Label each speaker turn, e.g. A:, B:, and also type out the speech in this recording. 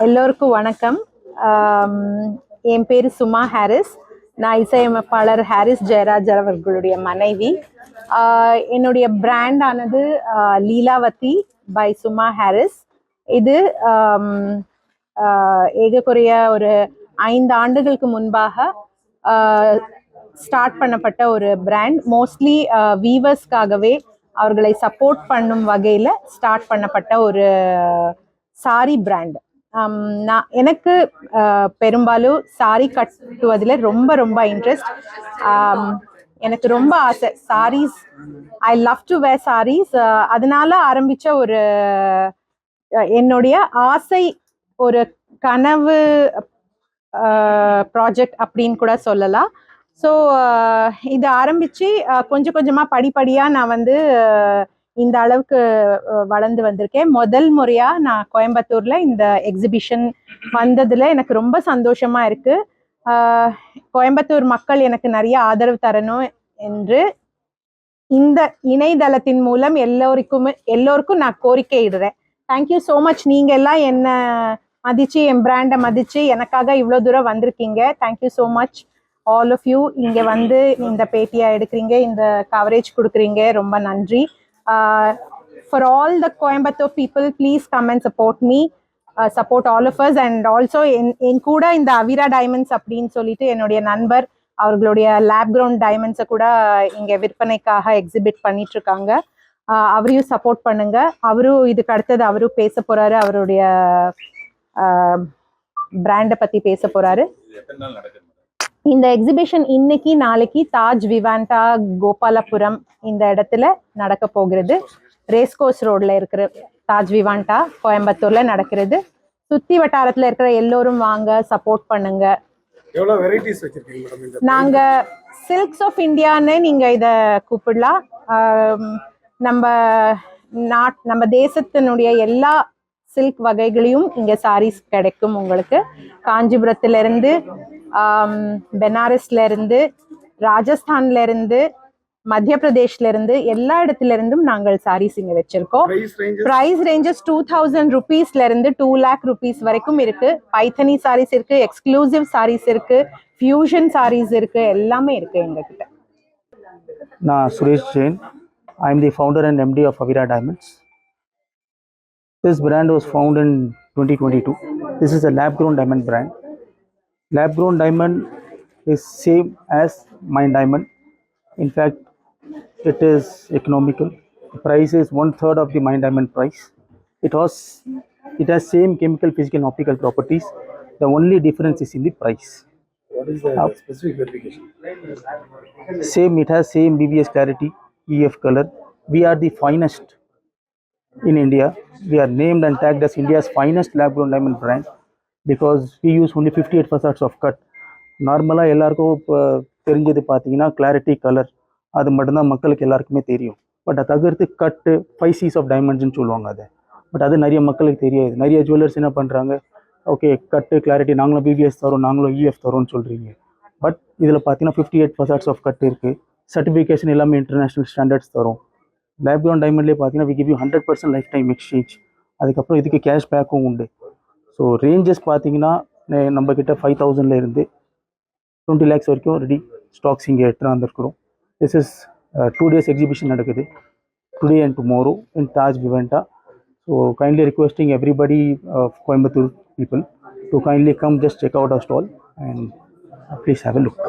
A: எல்லோருக்கும் வணக்கம். என் பேர் சுமா ஹாரிஸ். நான் இசையமைப்பாளர் ஹாரிஸ் ஜெயராஜ் அவர்களுடைய மனைவி. என்னுடைய பிராண்டானது லீலாவதி பை சுமா ஹாரிஸ். இது ஏகக்குறைய ஒரு 5 ஆண்டுகளுக்கு முன்பாக ஸ்டார்ட் பண்ணப்பட்ட ஒரு பிராண்ட். மோஸ்ட்லி வீவர்ஸ்க்காகவே அவர்களை சப்போர்ட் பண்ணும் வகையில் ஸ்டார்ட் பண்ணப்பட்ட ஒரு சாரி பிராண்ட். எனக்கு பெரும்பாலும் சாரி கட்டுவதில் ரொம்ப ரொம்ப இன்ட்ரெஸ்ட். எனக்கு ரொம்ப ஆசை சாரீஸ். ஐ லவ் டு வேர் சாரீஸ். அதனால ஆரம்பிச்ச ஒரு என்னுடைய ஆசை, ஒரு கனவு ப்ராஜெக்ட் அப்படின்னு கூட சொல்லலாம். ஸோ இது ஆரம்பித்து கொஞ்சம் கொஞ்சமாக படிப்படியாக நான் இந்த அளவுக்கு வளர்ந்து வந்திருக்கேன். முதல் முறையாக நான் கோயம்புத்தூரில் இந்த எக்ஸிபிஷன் வந்ததில் எனக்கு ரொம்ப சந்தோஷமாக இருக்குது. கோயம்புத்தூர் மக்கள் எனக்கு நிறைய ஆதரவு தரணும் என்று இந்த இணையதளத்தின் மூலம் எல்லோருக்கும் நான் கோரிக்கை இடுறேன். Thank you so much. நீங்கள் எல்லாம் என்னை மதித்து, என் பிராண்டை மதித்து எனக்காக இவ்வளோ தூரம் வந்திருக்கீங்க. Thank you so much all of you. இங்கே இந்த பேட்டியாக எடுக்கிறீங்க, இந்த கவரேஜ் கொடுக்குறீங்க. ரொம்ப நன்றி. For all the Coimbatore people, please come and support me, support all of us. And also என் கூட இந்த அவிரா டைமண்ட்ஸ் அப்படின்னு சொல்லிட்டு என்னுடைய நண்பர் அவர்களுடைய லேப் கிரவுண்ட் டைமண்ட்ஸை கூட இங்கே விற்பனைக்காக எக்ஸிபிட் பண்ணிட்டு இருக்காங்க. அவரையும் சப்போர்ட் பண்ணுங்க. இதுக்கு அடுத்தது அவரும் பேச போறாரு. அவருடைய பிராண்டை பத்தி பேச போறாரு. இந்த எக்ஸிபிஷன் இன்னைக்கு நாளைக்கு தாஜ் விவாண்டா கோபாலபுரம் இந்த இடத்துல நடக்க போகிறது. ரேஸ்கோர்ஸ் ரோட்ல இருக்கிற தாஜ் விவாண்டா கோயம்புத்தூர்ல நடக்கிறது. சுத்தி வட்டாரத்துல இருக்கிற எல்லோரும் வாங்க, சப்போர்ட் பண்ணுங்க.
B: எவ்வளவு வெரைட்டிஸ் வச்சிருக்கீங்க மேடம்?
A: நாங்க சில்க்ஸ் ஆஃப் இந்தியான்னு நீங்க இத கூப்பிடலாம். நம்ம தேசத்தினுடைய எல்லா சில்க் வகைகளையும் இங்க சாரீஸ் கிடைக்கும் உங்களுக்கு. காஞ்சிபுரத்துல இருந்து, பெனாரஸ்ல இருந்து, ராஜஸ்தான்ல இருந்து, மத்திய பிரதேஷ்ல இருந்து, எல்லா இடத்துல இருந்தும் நாங்கள் சாரீஸ் இங்க வச்சிருக்கோம். பிரைஸ் ரேஞ்சஸ் 2000 rupeesல இருந்து 2 lakh rupees வரைக்கும் இருக்கு. பைத்தனி சாரீஸ் இருக்கு, எக்ஸ்க்ளூசிவ் சாரீஸ் இருக்கு, ஃபியூஷன் சாரீஸ் இருக்கு, எல்லாமே இருக்கு எங்க கிட்ட.
C: நான் Suresh Jain. I am the founder and MD of Avira Diamonds. This brand was founded in 2022. This is a lab-grown diamond brand. Lab-grown diamond is same as mine diamond. In fact, it is economical. The price is 1/3 of the mine diamond price. It has same chemical, physical, and optical properties. The only difference is in the price.
B: What is the specific verification?
C: Same, it has same BBS clarity, EF color. We are the finest in India. We are named and tagged as India's finest lab-grown diamond brand because we use only 58 facets of cut. நார்மலாக எல்லாருக்கும் இப்போ தெரிஞ்சது பார்த்தீங்கன்னா clarity, colour, அது மட்டும்தான் மக்களுக்கு எல்லாருக்குமே தெரியும். பட் அதை தவிர்த்து கட்டு, 5 C's ஆஃப் டைமண்ட்ஸ்னு சொல்லுவாங்க அதை. பட் அது நிறைய மக்களுக்கு தெரியாது. நிறைய ஜுவல்லர்ஸ் என்ன பண்ணுறாங்க, ஓகே கட்டு, கிளாரிட்டி நாங்களும் பிபிஎஸ் தரோம், நாங்களும் இஎஃப் தரோம்னு சொல்கிறீங்க. பட் இதில் பார்த்தீங்கன்னா 58 facets ஆஃப் கட் இருக்குது. சர்டிஃபிகேஷன் எல்லாமே இன்டர்நேஷ்னல் ஸ்டாண்டர்ட்ஸ் தரும். லேப் கிரவுண்ட் டைமண்ட்லேயே பார்த்தீங்கன்னா we give you 100% lifetime exchange. அதுக்கப்புறம் இதுக்கு கேஷ் பேக்கும் உண்டு. ஸோ ரேஞ்சஸ் பார்த்தீங்கன்னா நம்மக்கிட்ட 5000 இருந்து 20 lakhs வரைக்கும் ரெடி ஸ்டாக்ஸ் இங்கே எடுத்துகிட்டு வந்திருக்கிறோம். திஸ் இஸ் 2 days எக்ஸிபிஷன் நடக்குது, today and tomorrow in Taj Vivanta. So kindly requesting everybody Coimbatore people to kindly come just check out our stall and please have a look.